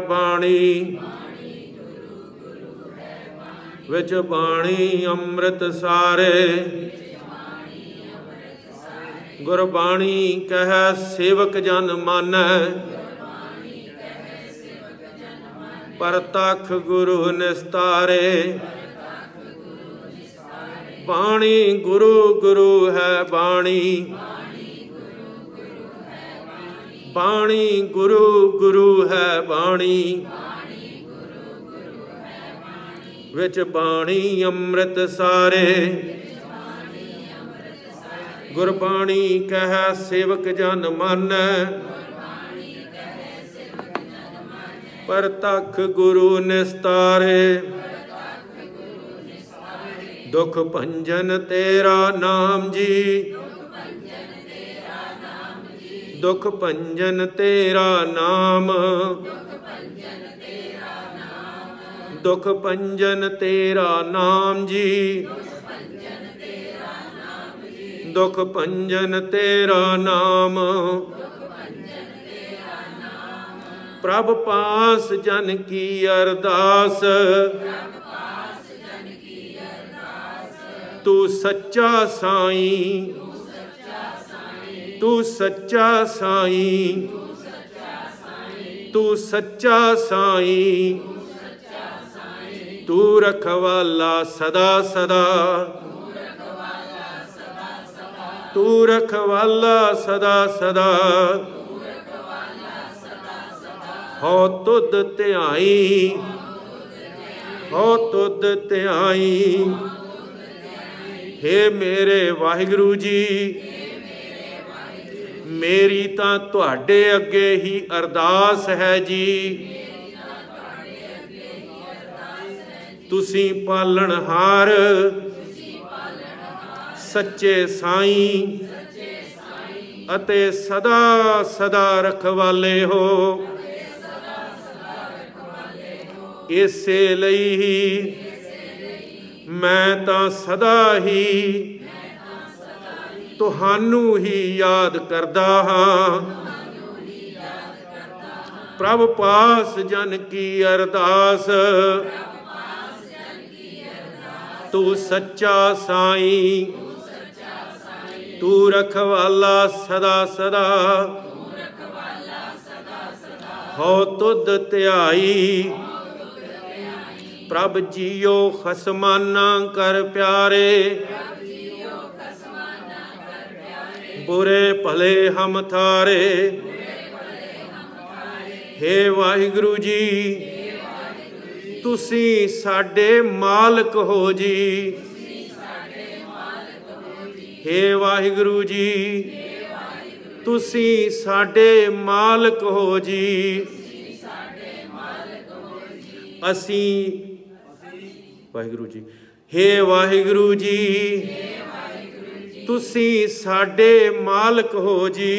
बाणी विच बाणी अमृत सारे। गुरबाणी कह सेवक जन मानै परतख गुरु निस्तारे। बाणी गुरु गुरु है बाणी बाणी गुरु गुरु है बाणी विच बाणी अमृत सारे। गुरबाणी कह सेवक जन मानै परतख गुरु निस्तारे। दुख भंजन तेरा नाम जी दुख भंजन तेरा नाम दुख भंजन तेरा नाम जी दुख भंजन तेरा नाम। प्रभ पास जन की अरदास तू सच्चा साईं तू सच्चा साईं तू सच्चा साईं। तू रखवाला सदा सदा तू रखवाला सदा सदा। हो तुद ध्याई हो तुद ध्याई। हे मेरे वाहिगुरु जी मेरी तां तुहाडे अगे ही अरदास है जी। तुसी पालनहार सच्चे साईं अते सदा सदा रखवाले हो। इसे लई ही मैं तां सदा ही तुहानू ही याद करदा हां। प्रभ पास जन की अरदास तू सच्चा साईं तू रखवाला सदा सदा। हो तुद ध्याई प्रभ जियो खसमाना कर प्यारे। बुरे भले हम थारे। हे वाहिगुरु जी तुसी साडे मालक हो जी। हे वाहिगुरु जी तुसी साडे मालक हो जी। असी वाहिगुरु जी हे वाहिगुरु जी तुसी साडे मालक हो जी।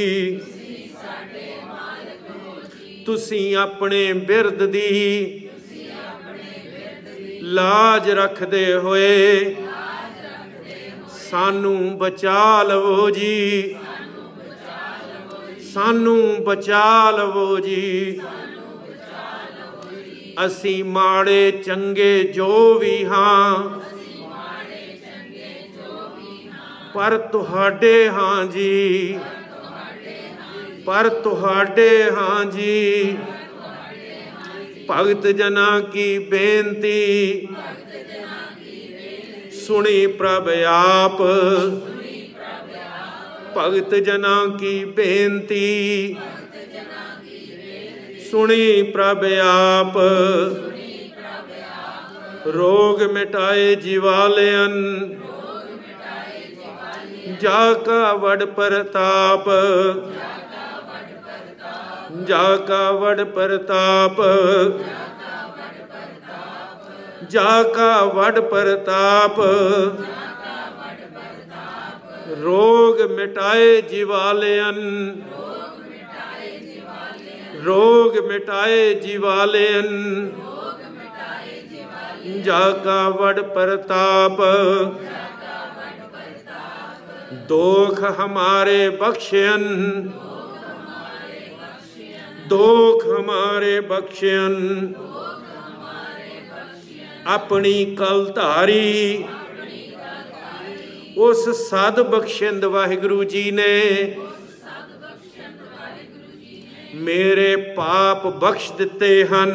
तुसी अपने बिरद दी लाज रखदे होए सानू बचा लवो जी सानू बचा लवो जी। असी माड़े चंगे जो भी हाँ पर तुहाडे हाँ जी पर तुहाडे हाँ जी। भगत जना की बेनती सुनी प्रभ आप। भगत जना की बेनती सुनी प्रभ आप। रोग मिटाए जीवालयन जाका वड प्रताप जाका वड प्रताप जाका वड प्रताप। रोग मिटाए जीवालयन रोग मिटाए जीवालयन जाका वड प्रताप। दोख हमारे बख्शियन दोख हमारे बख्शियन अपनी कल धारी। उस सद बख्शिंद वाहिगुरु जी ने मेरे पाप बख्श दिते हन,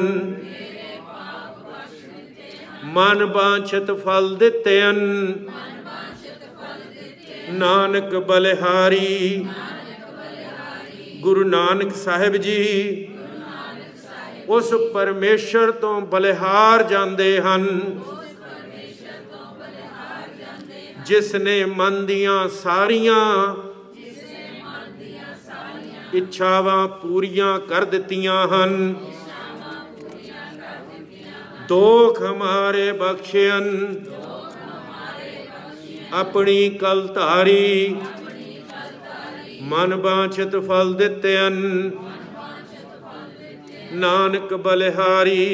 मन बांछित फल दिते हन। नानक बलिहारी। गुरु नानक साहिब जी उस परमेश्वर तो बलिहार जाते हैं जिसने मन दियां सारियां इच्छावां पूरियां कर दित्तियां हन। दोख हमारे बख्शियन अपनी कल धारी। मन बांछित फल दिते हन। नानक बलिहारी।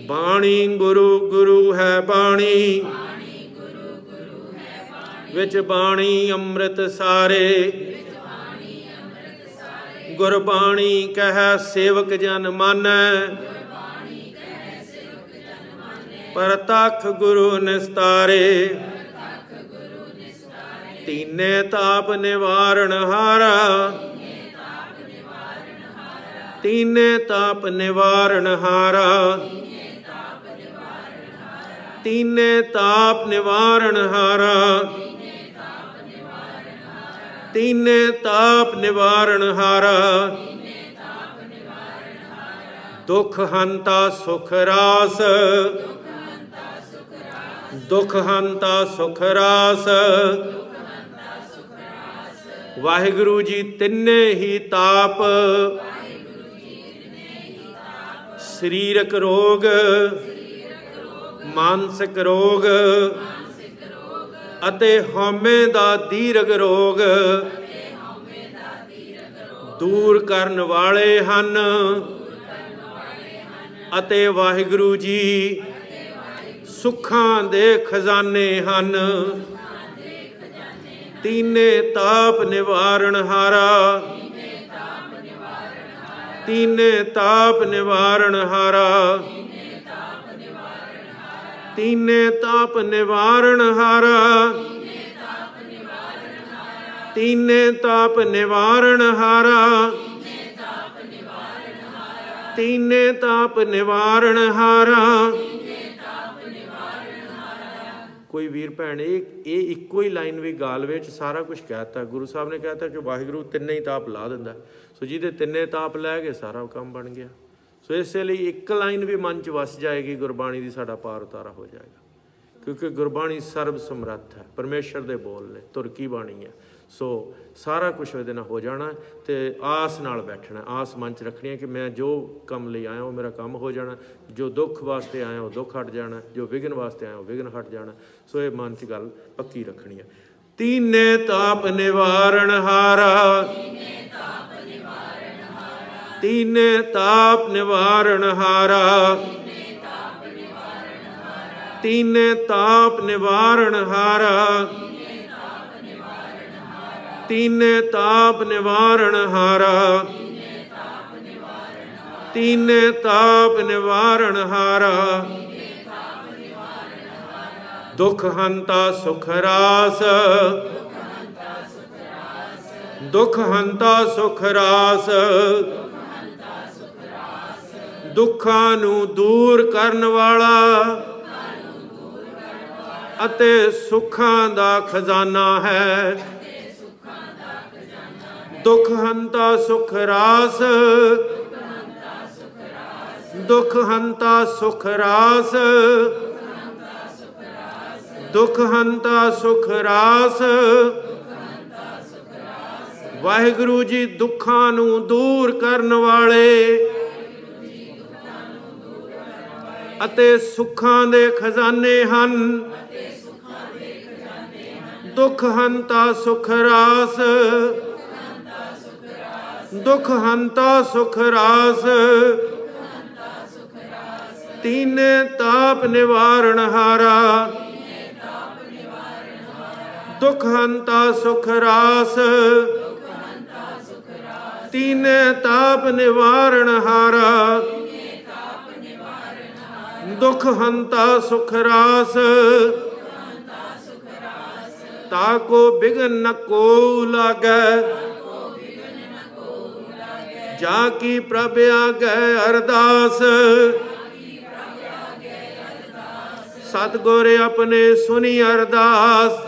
बाणी गुरु गुरु है बाणी, विच बाणी अमृत सारे। गुरबाणी कह सेवक जन मानै, परतख गुरु निस्तारे। तीने ताप निवारण हारा, तीने ताप निवारण हारा। तीने ताप निवारण हारा। तीने ताप निवारण हारा। दुख हंता सुख रास, दुख हंता सुख रास। वाहिगुरु जी तिन्ने ही ताप, शरीरक रोग, मानसिक रोग अते हौमे दा दीर्घ रोग दूर करन वाले हन। अते वाहिगुरु जी सुखां दे खजाने हन। तीने ताप निवारण हारा, तीने ताप निवारण हारा। तीने ताप निवारण हारा। तीने ताप निवारण हारा। तीने ताप निवारण हारा। कोई वीर भैन ये इक्को ही लाइन भी गाल विच सारा कुछ कहता। गुरु साहब ने कहता कि वाहिगुरु तिन्ने ही ताप ला दिंदा। सो जिहदे तिन्ने ताप लै गए सारा काम बन गया। सो इसलिए एक लाइन भी मन च वस जाएगी गुरबाणी की, साडा पार उतारा हो जाएगा। क्योंकि गुरबाणी सर्व समर्थ है, परमेश्वर दे बोल ने, तुरकी बाणी है। सो सारा कुछ उहदे नाल हो जाना ते आस नाल बैठना, आस मन च रखनी है कि मैं जो काम लई आया वो मेरा काम हो जाना। जो दुख वास्ते आया वो दुख हट जाना, जो विघन वास्ते आया वो विघन हट जाना। सो ये मन च गल पक्की रखनी है। तीने ताप निवारण हारा, तीने ताप निवारण हारा। तीने ताप निवारण हारा। तीने ताप निवारण हारा। तीने ताप निवारण हारा। दुख हंता सुख रास, दुख हंता सुख रास। दुखां नूं दूर करन वाला अते सुखां दा खजाना है। दुख हंता सुख रास, दुख हंता सुख रास। दुख हंता सुख रास। वाहिगुरु जी दुखां नूं दूर करन वाले अते सुखां दे खजाने हन। दुख हंता सुख रास, दुख हंता सुख रास। तीने ताप निवारण हारा। दुख हंता सुख रास। तीने ताप निवारण हारा, दुख हंता सुख रास, ताको बिघन न को लागे, जाकी प्रभ आगे अरदास। सतगुर अपने सुनी अरदास,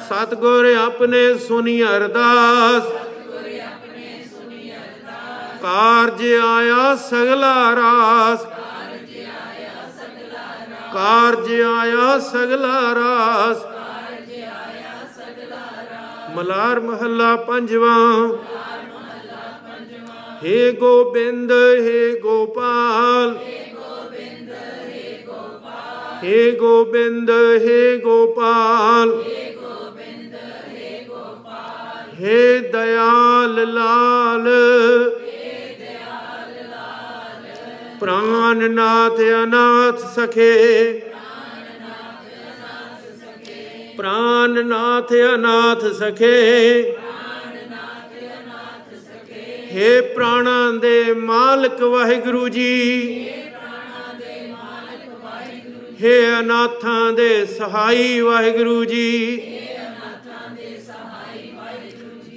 सतगुर अपने सुनी अरदास, कारज आया सगला रास, कारज आया सगला रास। मलार महला पंजवा। हे गोबिंद हे गोपाल, हे गोबिंद हे गोपाल, हे दयाल लाल, प्राणनाथ अनाथ सखे, प्राणनाथ अनाथ सखे। हे प्राणा दे मालक वाहिगुरु जी, हे अनाथां दे सहाई वाहिगुरु जी,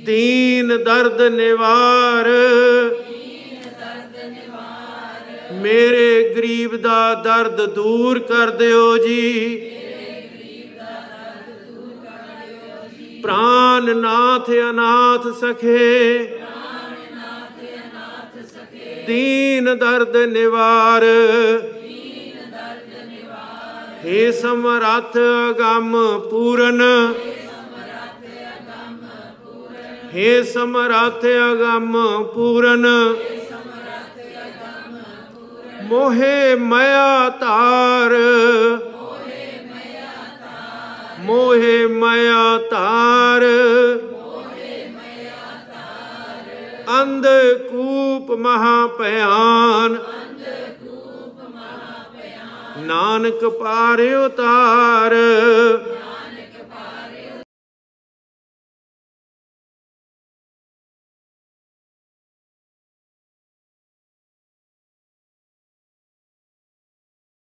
दीन दर्द निवार, मेरे गरीब दा दर्द दूर कर दियो जी। प्राणनाथ अनाथ सखे, दीन दर्द निवार, हे समरथ अगम पूरन, हे समरथ अगम पूरन, मोहे मया तार, मोहे मया तार, अंधकूप महाभयान, नानक पार उतार।